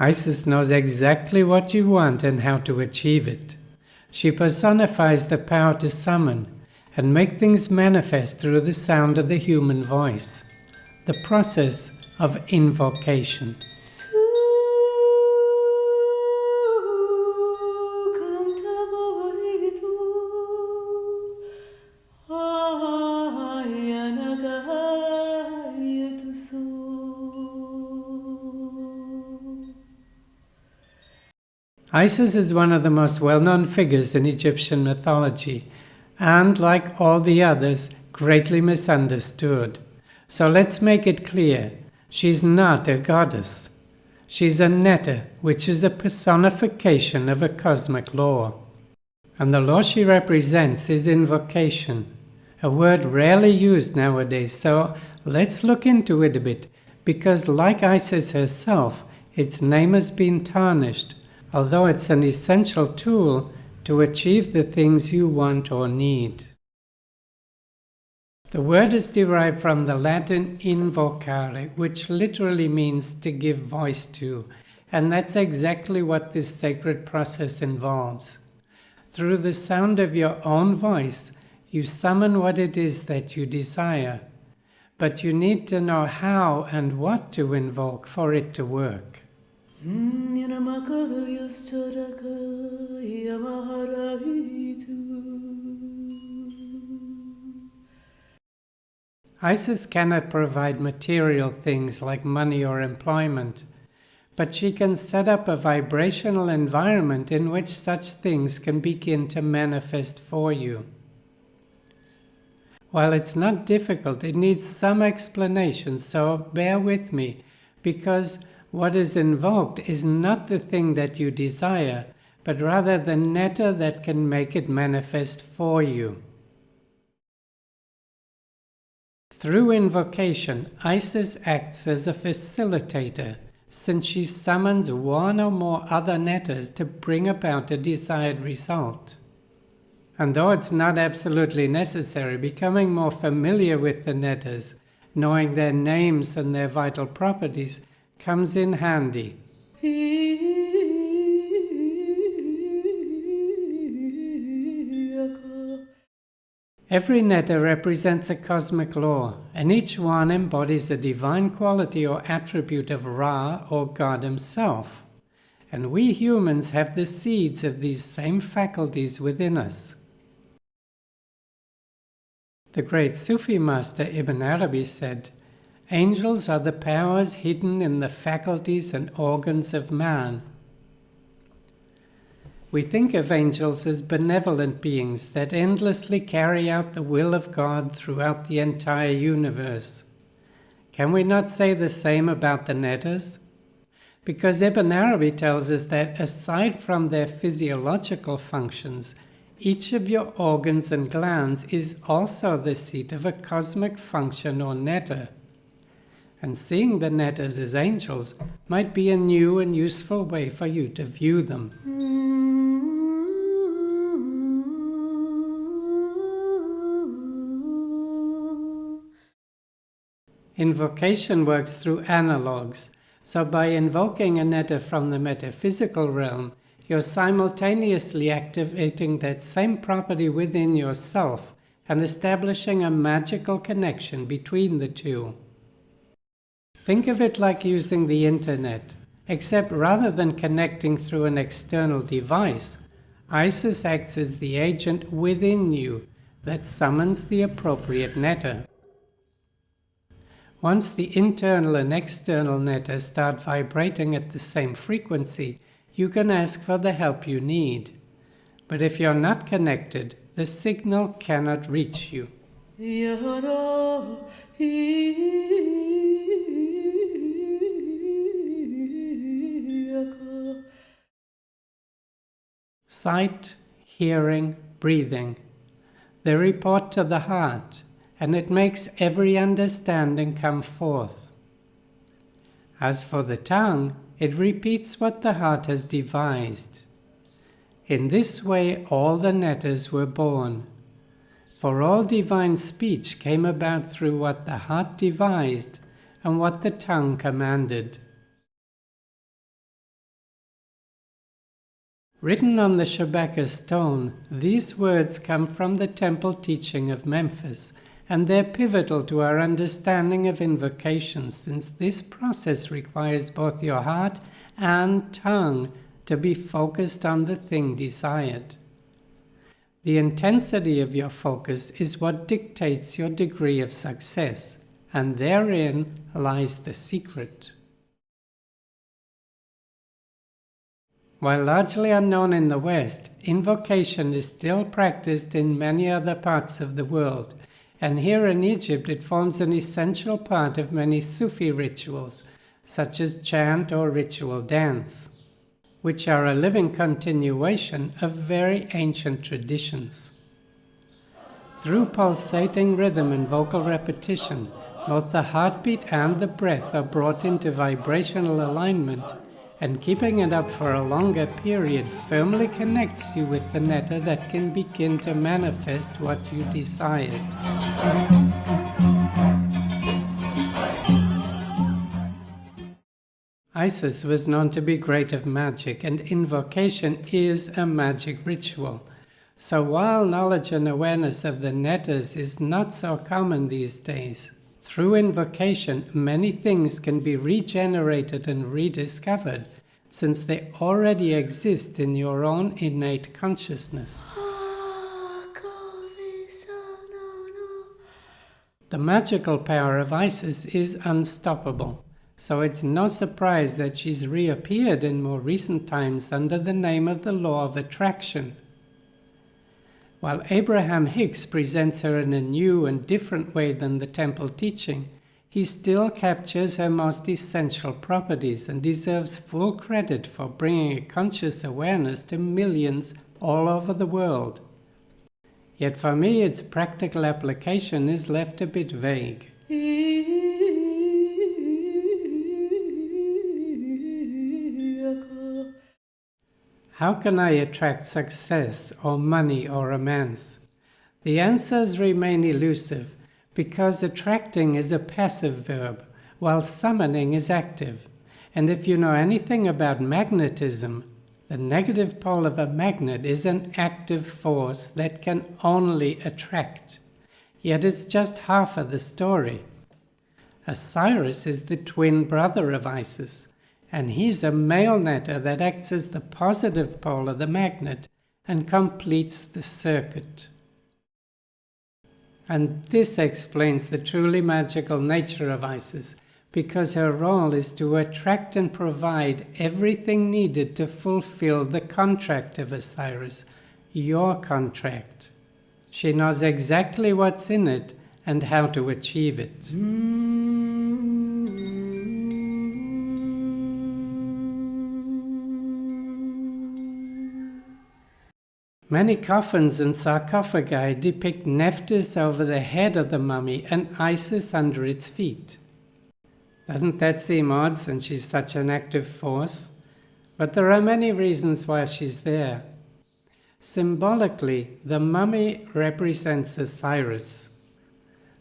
Isis knows exactly what you want and how to achieve it. She personifies the power to summon and make things manifest through the sound of the human voice, the process of invocation. Isis is one of the most well-known figures in Egyptian mythology, and, like all the others, greatly misunderstood. So let's make it clear, she's not a goddess. She's a netta, which is a personification of a cosmic law. And the law she represents is invocation, a word rarely used nowadays, so let's look into it a bit, because like Isis herself, its name has been tarnished, although it's an essential tool to achieve the things you want or need. The word is derived from the Latin invocare, which literally means to give voice to, and that's exactly what this sacred process involves. Through the sound of your own voice, you summon what it is that you desire, but you need to know how and what to invoke for it to work. Isis cannot provide material things like money or employment, but she can set up a vibrational environment in which such things can begin to manifest for you. While it's not difficult, it needs some explanation, so bear with me, because what is invoked is not the thing that you desire, but rather the netta that can make it manifest for you. Through invocation, Isis acts as a facilitator, since she summons one or more other nettas to bring about a desired result. And though it's not absolutely necessary, becoming more familiar with the nettas, knowing their names and their vital properties, comes in handy. Every netta represents a cosmic law, and each one embodies a divine quality or attribute of Ra or God himself. And we humans have the seeds of these same faculties within us. The great Sufi master Ibn Arabi said, "Angels are the powers hidden in the faculties and organs of man." We think of angels as benevolent beings that endlessly carry out the will of God throughout the entire universe. Can we not say the same about the nettas? Because Ibn Arabi tells us that aside from their physiological functions, each of your organs and glands is also the seat of a cosmic function or netta. And seeing the nettas as angels might be a new and useful way for you to view them. Invocation works through analogues, so by invoking a netta from the metaphysical realm, you're simultaneously activating that same property within yourself and establishing a magical connection between the two. Think of it like using the internet, except rather than connecting through an external device, Isis acts as the agent within you that summons the appropriate netta. Once the internal and external nettas start vibrating at the same frequency, you can ask for the help you need. But if you're not connected, the signal cannot reach you. Sight, hearing, breathing. They report to the heart, and it makes every understanding come forth. As for the tongue, it repeats what the heart has devised. In this way all the nettas were born, for all divine speech came about through what the heart devised and what the tongue commanded. Written on the Shabaka stone, these words come from the temple teaching of Memphis, and they're pivotal to our understanding of invocation, since this process requires both your heart and tongue to be focused on the thing desired. The intensity of your focus is what dictates your degree of success, and therein lies the secret. While largely unknown in the West, invocation is still practiced in many other parts of the world, and here in Egypt it forms an essential part of many Sufi rituals, such as chant or ritual dance, which are a living continuation of very ancient traditions. Through pulsating rhythm and vocal repetition, both the heartbeat and the breath are brought into vibrational alignment, and keeping it up for a longer period firmly connects you with the netta that can begin to manifest what you desired. Isis was known to be great of magic, and invocation is a magic ritual. So while knowledge and awareness of the nettas is not so common these days, through invocation many things can be regenerated and rediscovered, since they already exist in your own innate consciousness. The magical power of Isis is unstoppable. So it's no surprise that she's reappeared in more recent times under the name of the law of attraction. While Abraham Hicks presents her in a new and different way than the temple teaching, he still captures her most essential properties and deserves full credit for bringing a conscious awareness to millions all over the world. Yet for me, its practical application is left a bit vague. How can I attract success or money or romance? The answers remain elusive because attracting is a passive verb while summoning is active. And if you know anything about magnetism, the negative pole of a magnet is an active force that can only attract. Yet it's just half of the story. Osiris is the twin brother of Isis, and he's a male netta that acts as the positive pole of the magnet and completes the circuit. And this explains the truly magical nature of Isis, because her role is to attract and provide everything needed to fulfill the contract of Osiris, your contract. She knows exactly what's in it and how to achieve it. Many coffins and sarcophagi depict Nephthys over the head of the mummy and Isis under its feet. Doesn't that seem odd since she's such an active force? But there are many reasons why she's there. Symbolically, the mummy represents Osiris.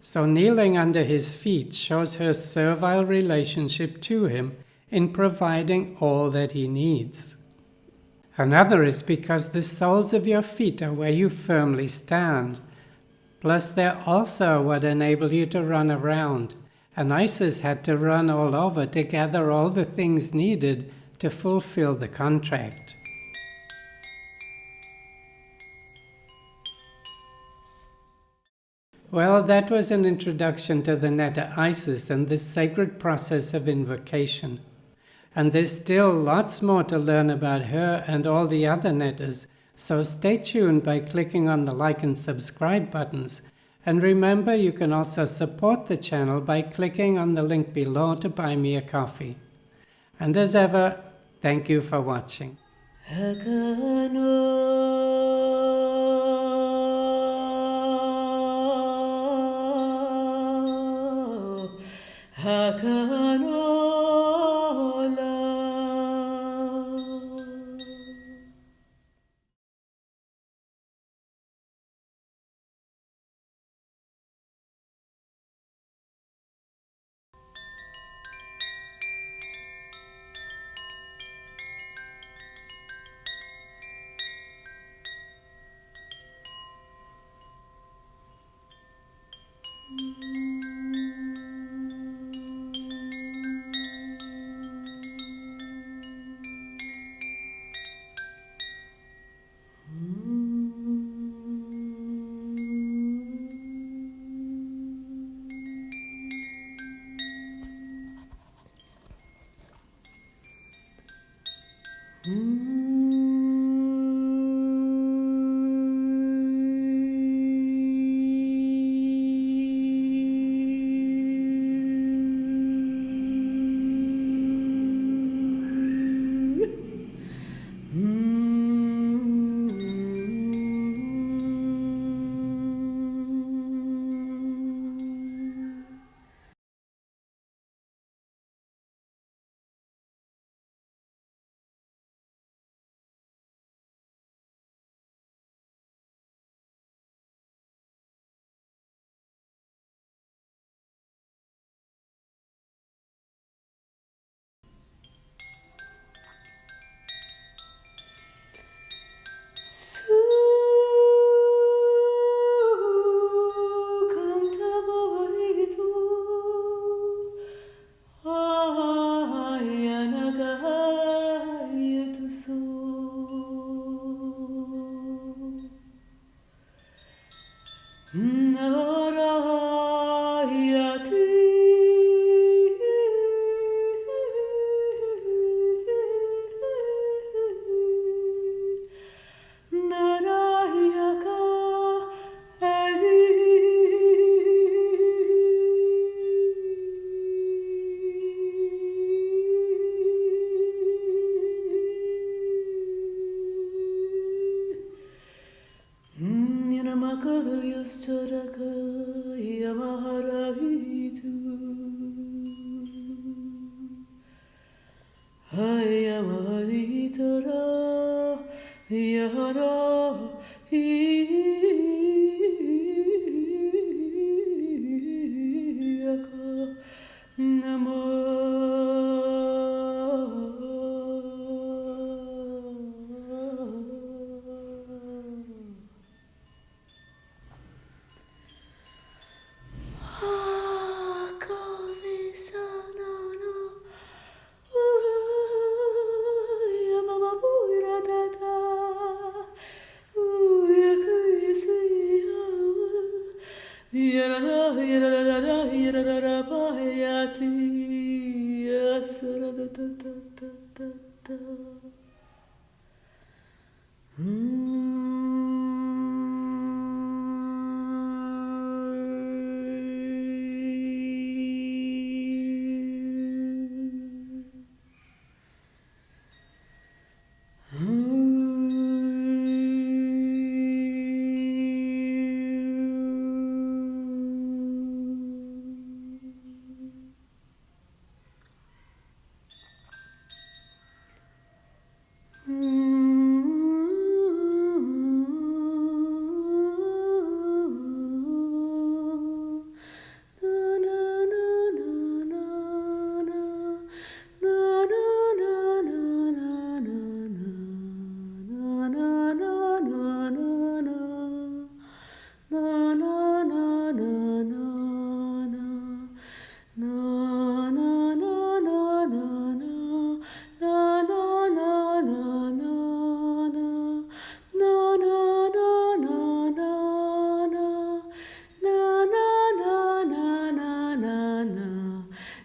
So kneeling under his feet shows her servile relationship to him in providing all that he needs. Another is because the soles of your feet are where you firmly stand. Plus, they're also what enable you to run around. And Isis had to run all over to gather all the things needed to fulfill the contract. Well, that was an introduction to the netta Isis and this sacred process of invocation. And there's still lots more to learn about her and all the other nettas, so stay tuned by clicking on the like and subscribe buttons. And remember, you can also support the channel by clicking on the link below to buy me a coffee. And as ever, thank you for watching.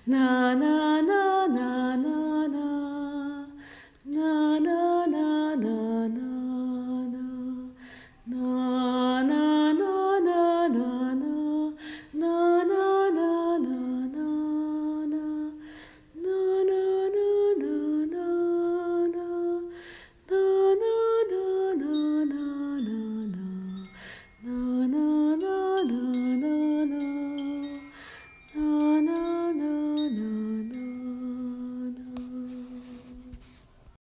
Na na na